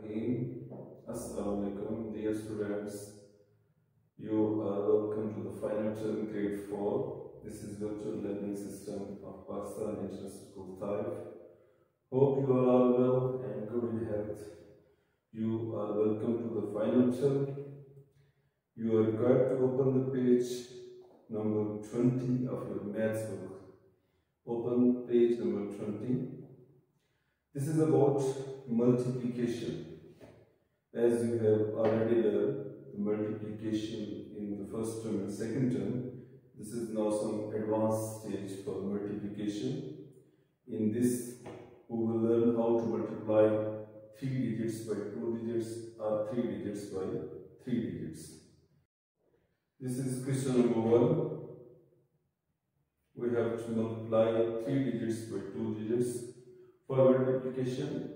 Assalamu alaikum, dear students. You are welcome to the final term grade 4. This is virtual learning system of Pakistan International School Taif. Hope you are all well and good in health. You are welcome to the final term. You are required to open the page number 20 of your maths book. Open page number 20. This is about multiplication. As you have already learned the multiplication in the first term and second term, this is now some advanced stage for multiplication. In this, we will learn how to multiply 3 digits by 2 digits or 3 digits by 3 digits. This is question number 1. We have to multiply 3 digits by 2 digits. For multiplication,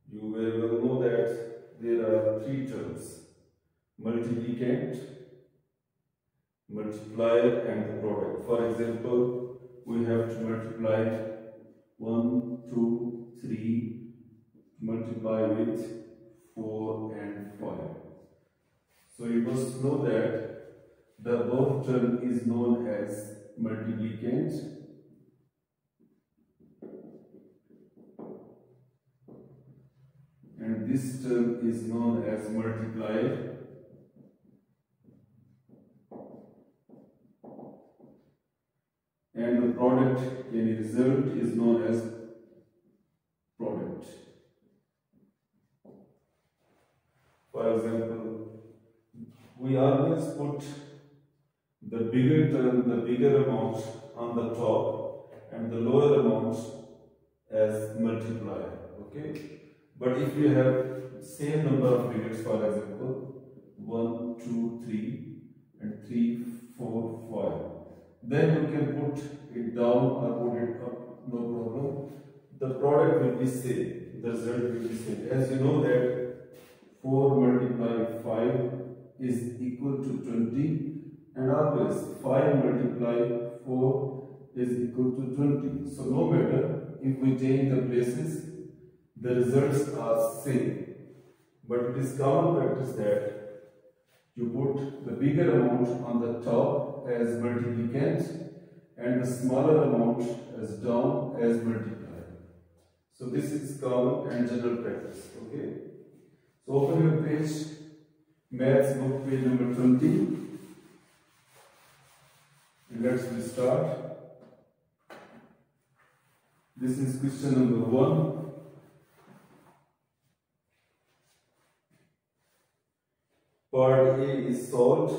you very well know that there are 3 terms: multiplicand, multiplier and the product. For example, we have to multiply 1, 2, 3, multiply with 4 and 5. So you must know that the above term is known as multiplicand, and this term is known as multiplier, and the product, any result, is known as product. For example, we always put the bigger term, the bigger amount on the top and the lower amount as multiplier. Okay? But if you have same number of digits, for example, 1, 2, 3 and 3, 4, 5, then you can put it down or put it up, no problem. The product will be same, the result will be same. As you know that 4 multiplied 5 is equal to 20, and always 5 multiplied 4 is equal to 20. So no matter if we change the places, the results are same. But it is common practice that you put the bigger amount on the top as multiplicand and the smaller amount as down as multiplier. So this is common and general practice. Okay. So open your page, maths book, page number 20, and let's start. This is question number 1. Part A is solved.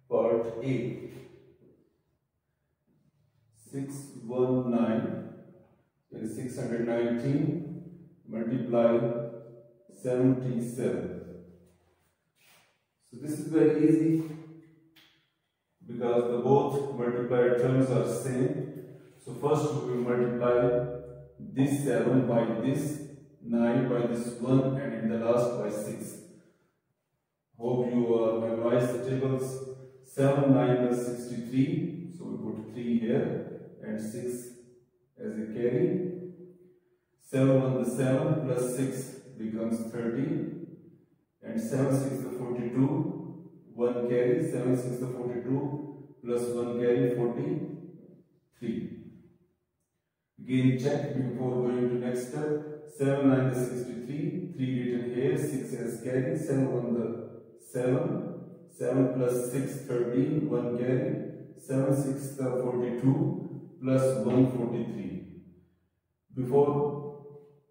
Part A, 619 is 619 multiply 77. So this is very easy because the both multiplier terms are same. So first we will multiply this 7 by this 9 by this 1 and in the last by 6. Hope you memorize the tables. 7, 9 is 63, so we put 3 here and 6 as a carry. 7 1 is 7 plus 6 becomes 13, and 7 6 is 42, 1 carry. 7 6 is 42 plus 1 carry, 43. Again check before going to next step. 7 9 is 63, 3 written here, 6 as carry. 7 1 the 7, 7 plus 6 13, 1 carry. 7 6 the 42 plus 1 43. Before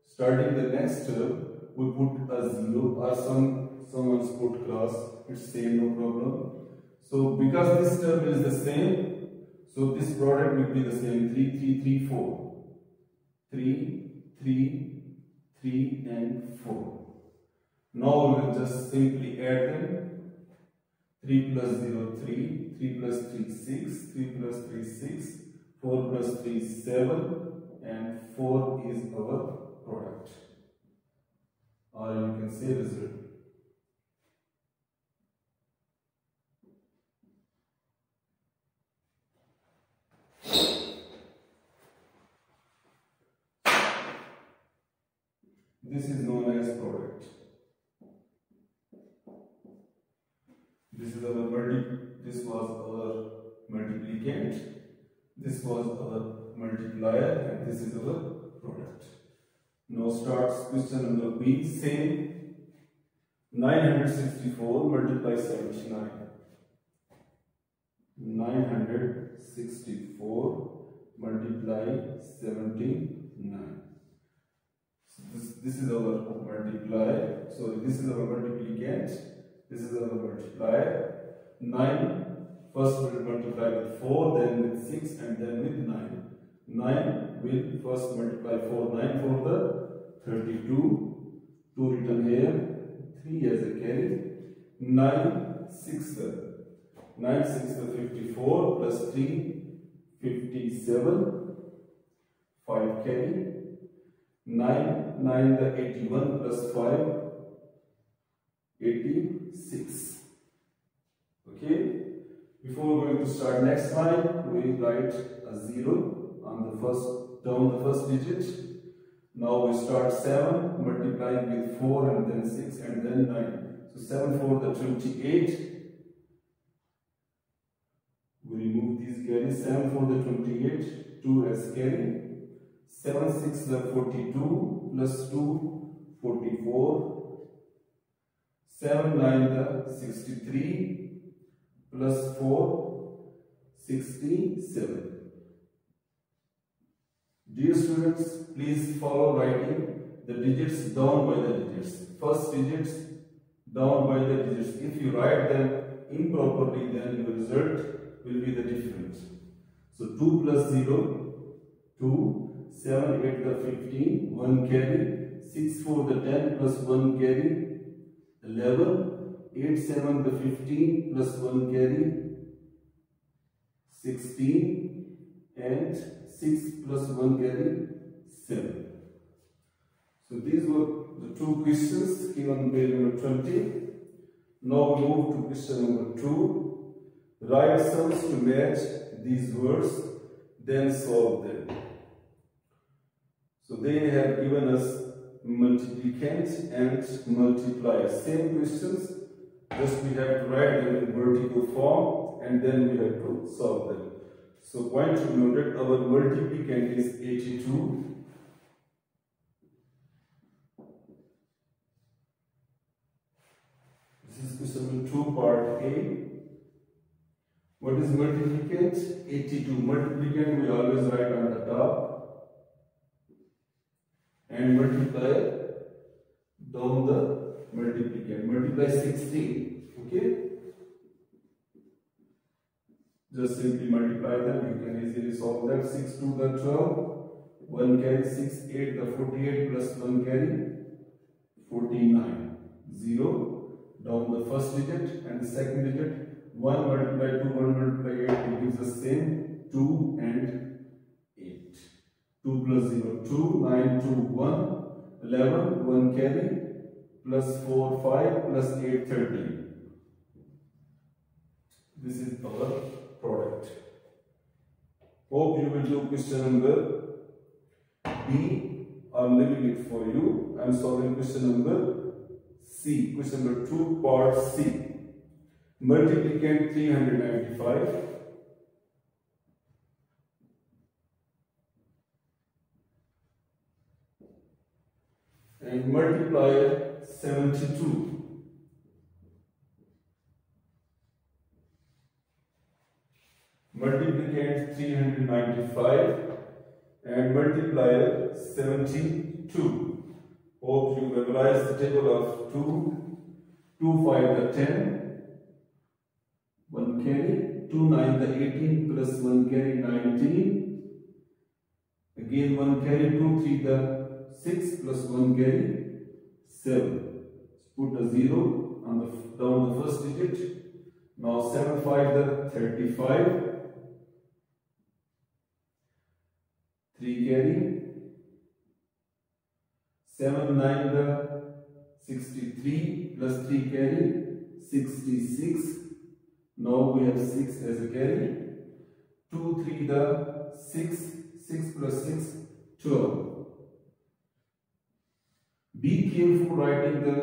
starting the next term, we put a 0 or someone's put class, it's same, no problem. So because this term is the same, so this product will be the same. 3 3 3 4. 3, 3, 3 and 4. Now we will just simply add them. 3 plus 0, 3, 3 plus 3, 6, 3 plus 3, 6, 4 plus 3, 7, and 4 is our product. Or you can say result. this is known as product. This was our multiplicand, this was our multiplier, and this is our product. Now starts question number B. Same 964 multiply 79. 964 multiply 79. So this is our multiplier. So this is our multiplicand. This is our multiplier. 9. First we will multiply with 4, then with 6, and then with 9. 9 will first multiply 4. 9 for the 32. 2 written here. 3 as a carry. 9 6 the 9 6 the 54 plus 3 57. 5 carry. 9 9 the 81 plus 5 86. Okay. Before going to start next line, we write a 0 on the first down the first digit. Now we start 7 multiplying with 4 and then 6 and then 9. So 7 for the 28. We remove these carries. 7 for the 28, 2 as carry. 7 6 the 42 plus 2 44. 7 9 the 63 plus 4 67. Dear students, please follow writing the digits down by the digits. First digits down by the digits. If you write them improperly, then your result will be the different. So 2 plus 0, 2, 7 8 the 15, 1 carry, 6 4 the 10 plus 1 carry, 11, 8 7 the 15 plus 1 carry, 16, and 6 plus 1 carry, 7. So these were the two questions given on page number 20. Now we move to question number 2. Write sums to match these words, then solve them. So they have given us multiplicand and multiplier. Same questions, just we have to write them in vertical form and then we have to solve them. So point to be noted, our multiplicand is 82. This is question number 2, part A. What is multiplicand? 82. Multiplicand we always write on the top. And multiplier down the multiplicand. Multiply 16. Okay? Just simply multiply them. You can easily solve that. 6 2 the 12. 1 carry. 6 8 the 48 plus 1 carry. 49. 0. Down the first digit and the second digit. 1 multiply 2, 1 multiply 8. It gives the same. 2 and 8. 2 plus 0, 2, 9, 2, 1, 11, 1 carry, plus 4, 5, plus 8, 13. This is our product. Hope you will do question number B. I'm leaving it for you. I'm solving question number C. Question number 2, part C. Multiplicand 395. And multiplier 72. Multiplicand 395 and multiplier 72. Hope you memorize the table of 2, 2 5 the 10, 1 carry, 2 9 the 18 plus 1 carry 19, again 1 carry, 2 3 the 6 plus 1 carry 7. Put a 0 on the down the first digit. Now 7 5 the 35. 3 carry. 7 9 the 63 plus 3 carry 66. Now we have 6 as a carry. 2 3 the 6. 6 plus 6 12. Be careful writing the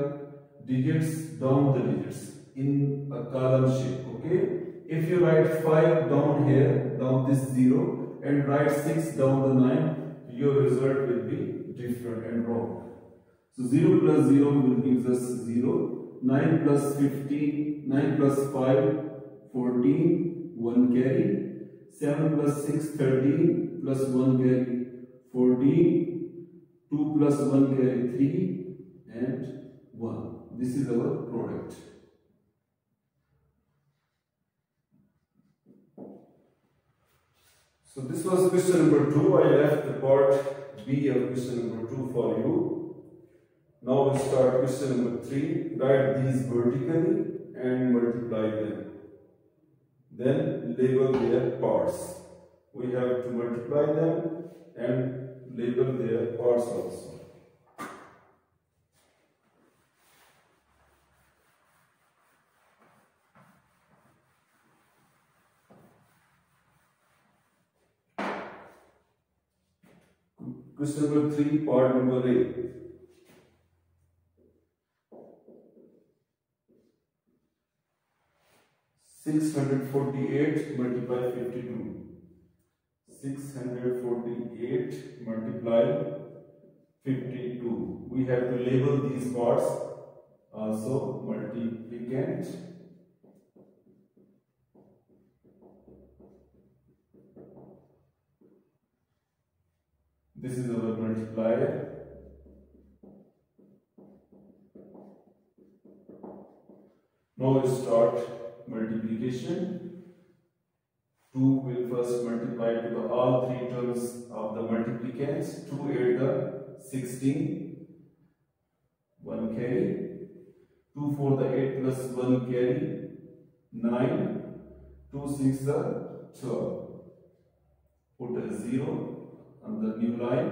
digits down the digits in a column shape, okay? If you write 5 down here, down this 0, and write 6 down the 9, your result will be different and wrong. So 0 plus 0 will give us 0, 9 plus 15, 9 plus 5, 14, 1 carry, 7 plus 6, 13, plus 1 carry, 14, 2 plus 1 carry, 3, and 1. This is our product. So this was question number 2. I left the part B of question number 2 for you. Now we start question number 3. Write these vertically and multiply them. Then label their parts. We have to multiply them and label their parts also. Question number 3, part number A. (648) multiply 52. 648 multiply 52. We have to label these parts also. Multiplicand. This is our multiplier. Now we start multiplication. 2 will first multiply to all 3 terms of the multiplicands. 2 8 the 16, 1 carry. 2 4 the 8 plus 1 carry, 9. 2 6 the 12. Put a 0 on the new line.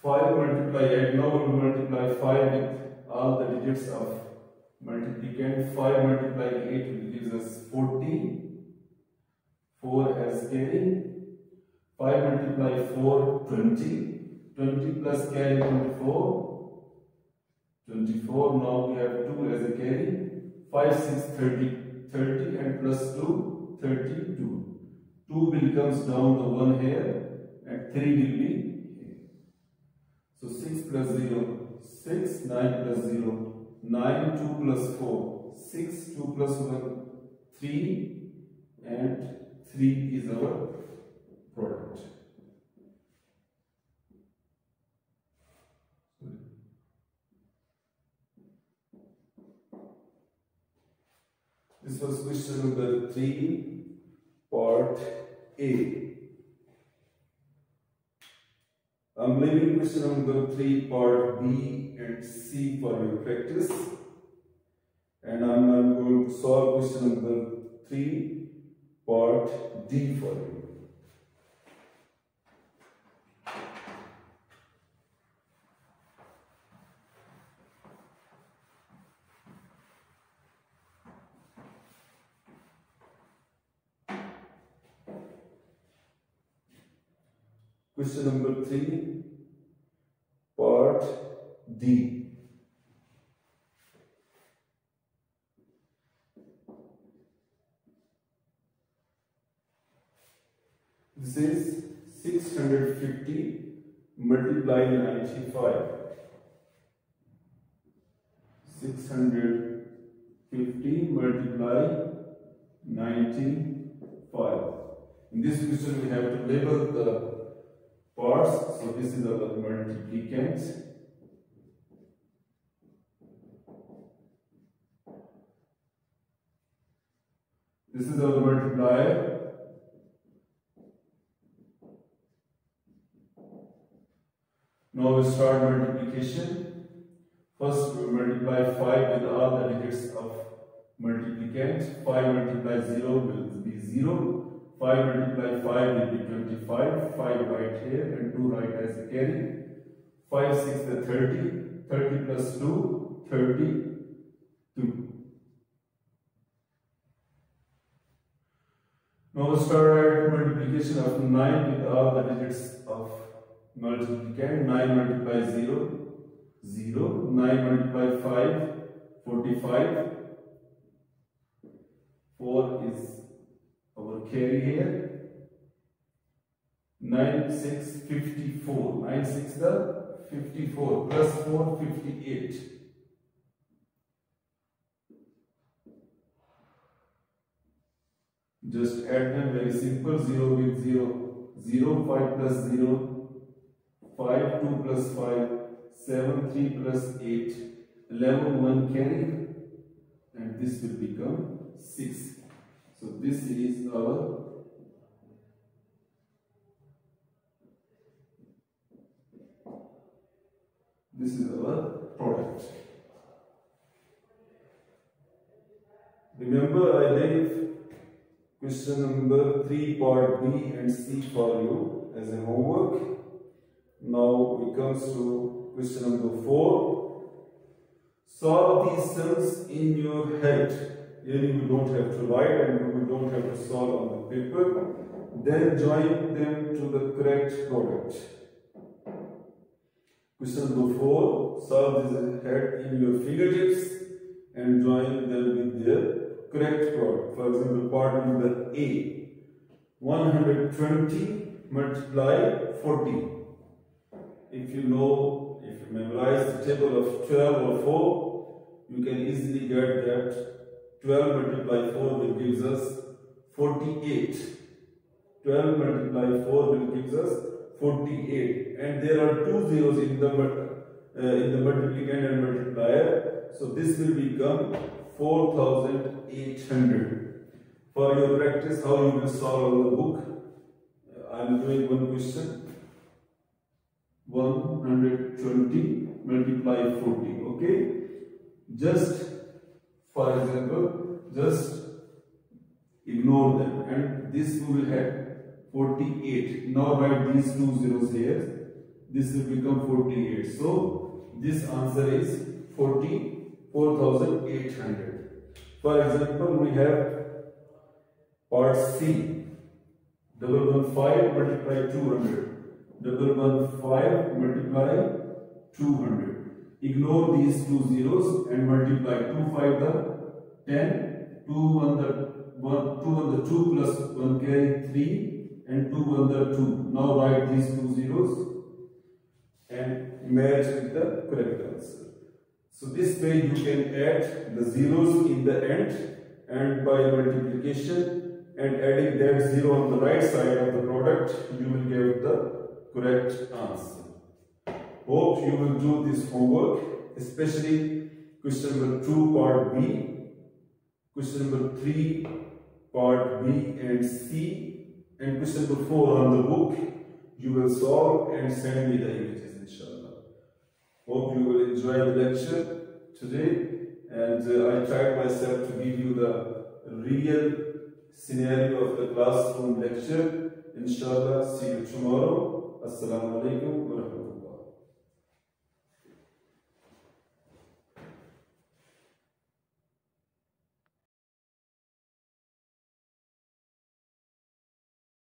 5 multiply 8. Now we will multiply 5 with all the digits of multiplicand. 5 multiply 8 will give us 40. 4 as carry. 5 multiply 4, 20. 20 plus carry 24. 24. Now we have 2 as a carry. 5 6 30. 30 and plus 2, 32. 2 will comes down the 1 here and 3 will be here. So 6 plus 0, 6, 9 plus 0, 9, 2 plus 4, 6, 2 plus 1, 3, and 3 is our product. This was question number 3, part A. I'm leaving question number 3, part B and C for your practice. And I'm now going to solve question number 3, part D for you. Question number 3, part D. This is 650 multiply 95. 650 multiply 95. In this question we have to label the parts. So this is our multiplicand. This is our multiplier. Now we start multiplication. First we multiply 5 with all the digits of multiplicand. 5 multiply 0 will be 0. 5 multiply 5 will be 25. 5 right here and 2 right as a carry. 5 6 the 30. 30 plus 2, 32. Now we start multiplication of 9 with all the digits of multiplicand, 9 multiply 0, 0, 9 multiply 5, 45, 4 is our carry here, 9 6 54, 9 6 the 54, plus 4 58. Just add them, very simple, 0 with 0, 0, 5 plus 0, 5, 2 plus 5, 7, 3 plus 8, 11, 1 carry, and this will become 6. So this is our product. Remember, I leave question number 3 part B and C for you as a homework. Now we come to question number 4. Solve these sums in your head. Here you don't have to write and you don't have to solve on the paper. Then join them to the correct product. Question number 4. Solve this head in your fingertips and join them with their correct product. For example, part number A. 120 multiply 40. If you memorize the table of 12 or 4, you can easily get that 12 multiply 4 will gives us 48. 12 multiply 4 will gives us 48. And there are 2 zeros in the multiplicand and multiplier. So this will become 4800. For your practice, how you will solve on the book, I am doing one question. 120 multiply 40. Okay, just for example, just ignore them, and this we will have 48. Now write these 2 zeros here. This will become 48. So this answer is 4800. For example, we have part C. 115 multiply 200. 115 multiply 200. Ignore these 2 zeros and multiply. 2 5 the 10, 2 1 the 2 plus 1 carry 3, and 2 1 the 2. Now write these 2 zeros and match with the correct answer. So this way you can add the zeros in the end, and by multiplication and adding that 0 on the right side of the product, you will get the correct answer. Hope you will do this homework, especially question number 2 part B, question number 3 part B and C, and question number 4 on the book. You will solve and send me the images, inshallah. Hope you will enjoy the lecture today, and I tried myself to give you the real scenario of the classroom lecture. Inshallah, see you tomorrow. Assalamu alaikum wa rahmatullahi.